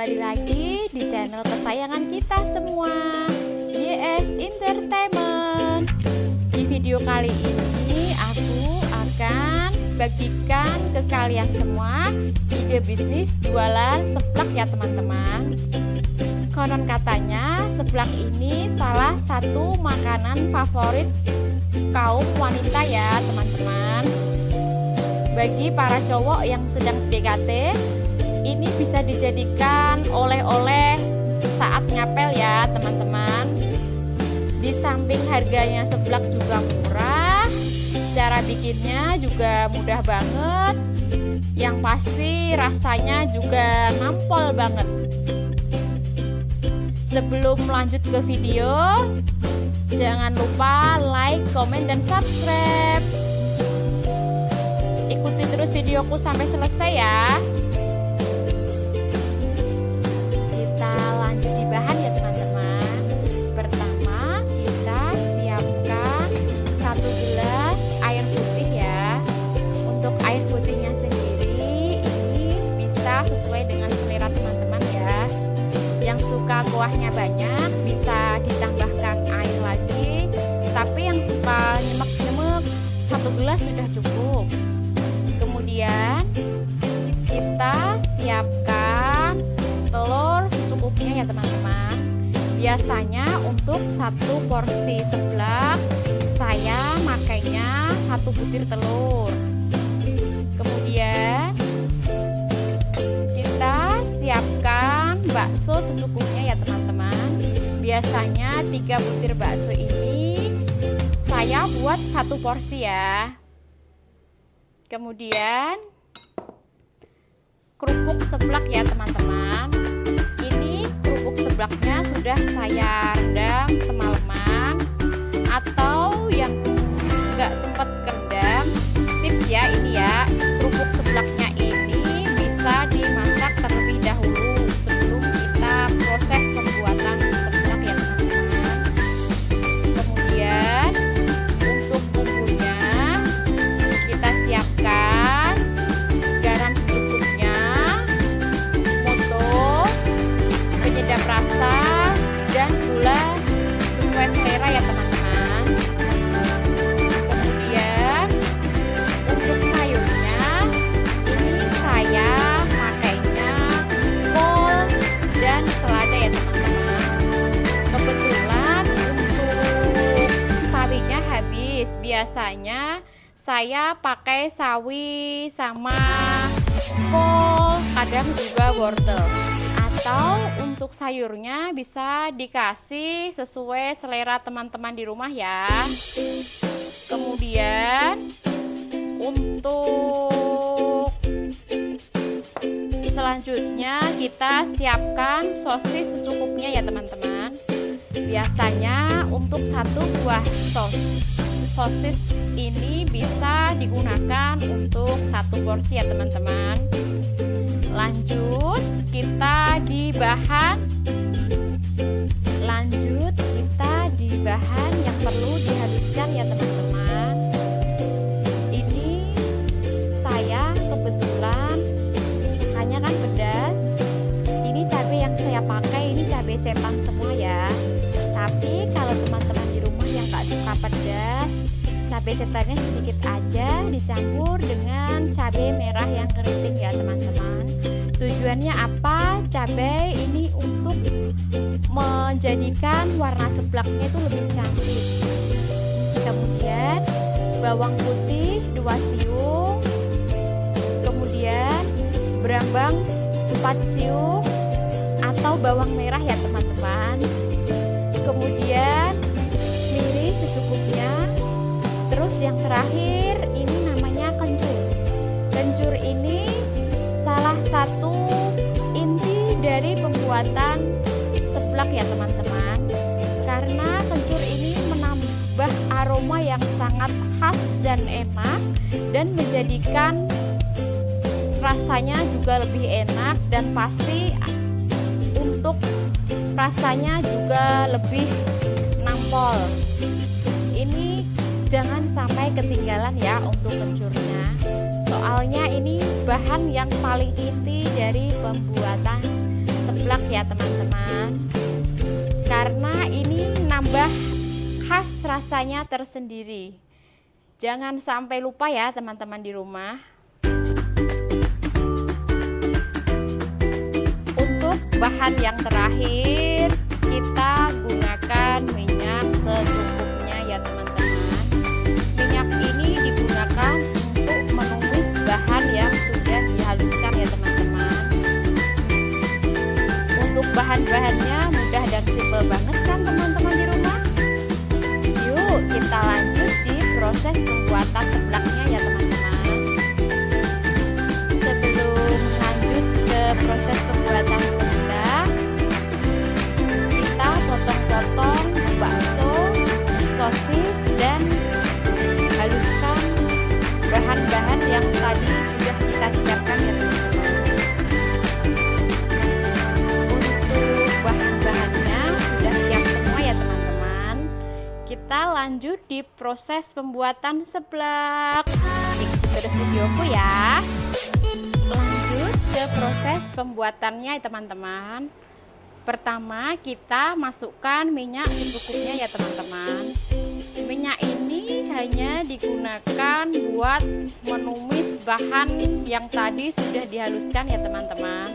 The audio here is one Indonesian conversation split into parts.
kembali lagi di channel kesayangan kita semua, YS Entertainment. Di video kali ini aku akan bagikan ke kalian semua ide bisnis jualan seblak ya teman-teman. Konon katanya seblak ini salah satu makanan favorit kaum wanita ya teman-teman. Bagi para cowok yang sedang PDKT, ini bisa dijadikan oleh-oleh saat ngapel ya teman-teman. Di samping harganya seblak juga murah, cara bikinnya juga mudah banget. Yang pasti rasanya juga nampol banget. Sebelum lanjut ke video, jangan lupa like, komen, dan subscribe. Ikuti terus videoku sampai selesai ya. Kita lanjut di bahan ya teman-teman. Pertama kita siapkan 1 gelas air putih ya. Untuk air putihnya sendiri ini bisa sesuai dengan selera teman-teman ya. Yang suka kuahnya banyak bisa ditambahkan air lagi, tapi yang suka nyemek-nyemek 1 gelas sudah cukup. Kemudian kita siapkan telur secukupnya ya teman-teman. Biasanya untuk 1 porsi seblak saya makainya 1 butir telur. Kemudian kita siapkan bakso secukupnya ya teman-teman. Biasanya 3 butir bakso ini saya buat 1 porsi ya. Kemudian kerupuk seblak ya teman-teman. Ini kerupuk seblaknya sudah saya rendam semalaman, atau yang nggak sempat kerendam, tips ya ini ya, kerupuk seblaknya ini bisa dimasak terlebih dahulu sebelum kita proses pembuatan seblak ya teman-teman. Kemudian untuk bumbunya kita siapkan garam secukupnya, moto, penyedap rasa, dan gula sesuai selera ya teman-teman. Kemudian untuk sayurnya ini saya pakainya kol dan selada ya teman-teman. Kebetulan untuk sawinya habis, biasanya saya pakai sawi sama kol, kadang juga wortel. Atau untuk sayurnya bisa dikasih sesuai selera teman-teman di rumah ya. Kemudian untuk selanjutnya kita siapkan sosis secukupnya ya teman-teman. Biasanya untuk 1 buah sosis ini bisa digunakan untuk 1 porsi ya teman-teman. Lanjut kita di bahan yang perlu dihaluskan ya teman-teman. Ini saya kebetulan sukanya kan pedas. Ini cabai yang saya pakai ini cabai sepan semua ya. Tapi kalau teman-teman di rumah yang gak suka pedas, cabai setannya sedikit aja dicampur dengan cabai merah yang keriting ya teman-teman. Tujuannya apa? Cabai ini untuk menjadikan warna seblaknya itu lebih cantik. Kemudian bawang putih 2 siung, kemudian berambang 4 siung atau bawang merah ya teman-teman. Kemudian mirin secukupnya. Terus yang terakhir ini namanya kencur. Kencur ini salah satu inti dari pembuatan seblak ya teman-teman. Karena kencur ini menambah aroma yang sangat khas dan enak, dan menjadikan rasanya juga lebih enak, dan pasti untuk rasanya juga lebih nampol. Ini jangan sampai ketinggalan ya untuk kencurnya. Soalnya ini bahan yang paling inti dari pembuatan seblak seblak ya teman-teman, karena ini nambah khas rasanya tersendiri. Jangan sampai lupa ya teman-teman di rumah. Untuk bahan yang terakhir, kita gunakan minyak secukupnya ya teman-teman. Minyak ini digunakan untuk menumis bahan yang sudah dihaluskan ya teman-teman. Untuk bahan-bahannya mudah dan simpel banget kan teman-teman di rumah. Yuk kita lanjut di proses pembuatan seblaknya ya teman-teman. Sebelum lanjut ke proses pembuatan seblak, kita potong-potong bakso, sosis, dan haluskan bahan-bahan yang tadi sudah kita siapkan ya teman-teman. Untuk bahan-bahannya sudah siap semua ya teman-teman. Kita lanjut di proses pembuatan seblak. Ikuti terus videoku ya. Lanjut ke proses pembuatannya ya teman-teman. Pertama kita masukkan minyak secukupnya ya teman-teman. Minyak ini hanya digunakan buat menumis bahan yang tadi sudah dihaluskan ya teman-teman.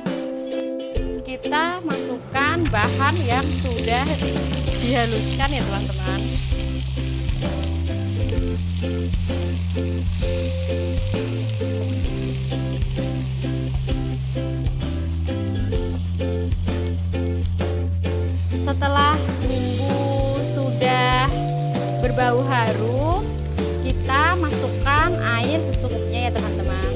Kita masukkan bahan yang sudah dihaluskan ya teman-teman. Setelah bumbu sudah berbau harum, kita masukkan air secukupnya ya teman-teman.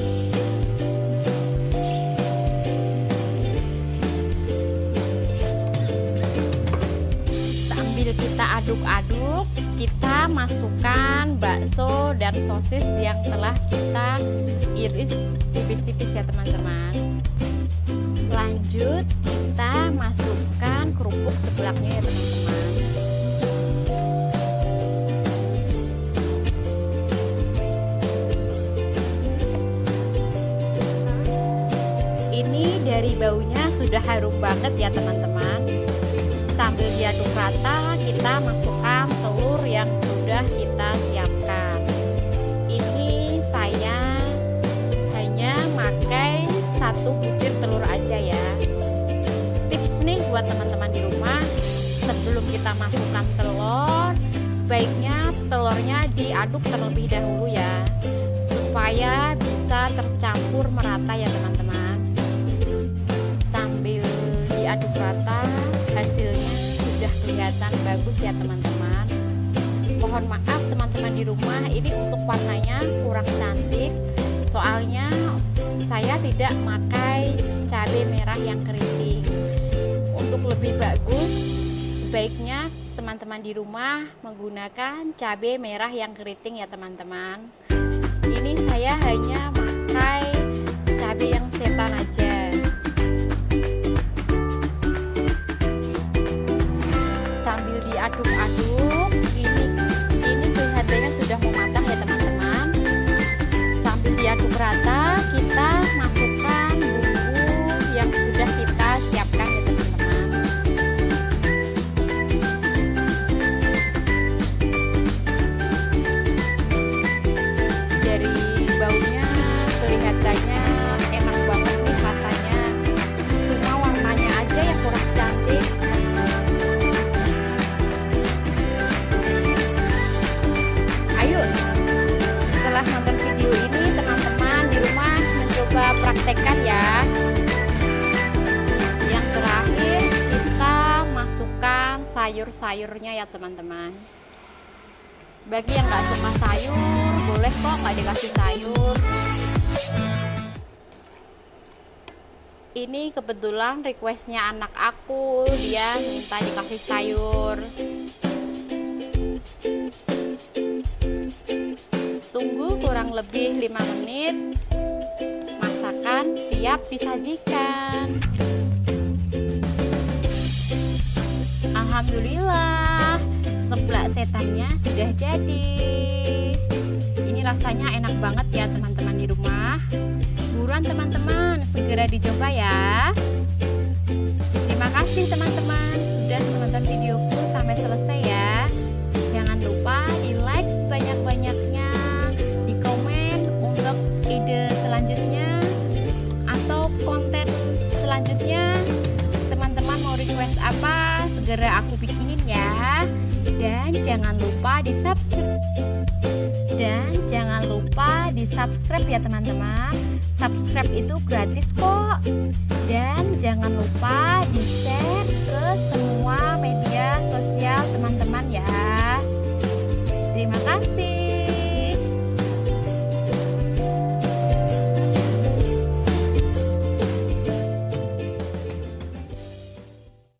Sambil kita aduk-aduk, kita masukkan bakso dan sosis yang telah kita iris tipis-tipis ya teman-teman. Lanjut kita masukkan kerupuk seblaknya ya teman-teman. Ini dari baunya sudah harum banget ya teman-teman. Sambil diaduk rata, kita masukkan telur yang sudah kita siapkan. Ini saya hanya pakai 1 butir telur aja ya. Tips nih buat teman-teman di rumah, sebelum kita masukkan telur, sebaiknya telurnya diaduk terlebih dahulu ya, supaya bisa tercampur merata ya teman-teman. Sambil diaduk rata, hasilnya sudah kelihatan bagus ya teman-teman. Mohon maaf teman-teman di rumah, ini untuk warnanya kurang cantik, soalnya saya tidak pakai cabai merah yang keriting. Untuk lebih bagus, sebaiknya teman-teman di rumah menggunakan cabai merah yang keriting ya teman-teman. Ini saya hanya pakai cabai yang setan aja. Sambil diaduk-aduk, ini kelihatannya sudah mau matang ya teman-teman. Sambil diaduk rata, kita masukkan bumbu yang sudah kita siapkan ya teman-teman. Dari baunya kelihatannya enak banget nih rasanya. Cuma warnanya aja yang kurang cantik. Ayo, setelah nonton video ini teman-teman di rumah mencoba praktekkan ya. Yang terakhir kita masukkan sayur-sayurnya ya teman-teman. Bagi yang nggak suka sayur, boleh kok nggak dikasih sayur. Ini kebetulan requestnya anak aku, dia minta dikasih sayur. Tunggu kurang lebih 5 menit, masakan siap disajikan. Alhamdulillah, seblak setannya sudah jadi. Ini rasanya enak banget ya teman-teman di rumah. Buruan teman-teman, segera dicoba ya. kasih teman-teman sudah menonton videoku sampai selesai ya. Jangan lupa di like sebanyak-banyaknya, di komen untuk ide selanjutnya atau konten selanjutnya. Teman-teman mau request apa, segera aku bikinin ya. Dan jangan lupa di subscribe ya teman-teman. Subscribe itu gratis kok. Dan jangan lupa di share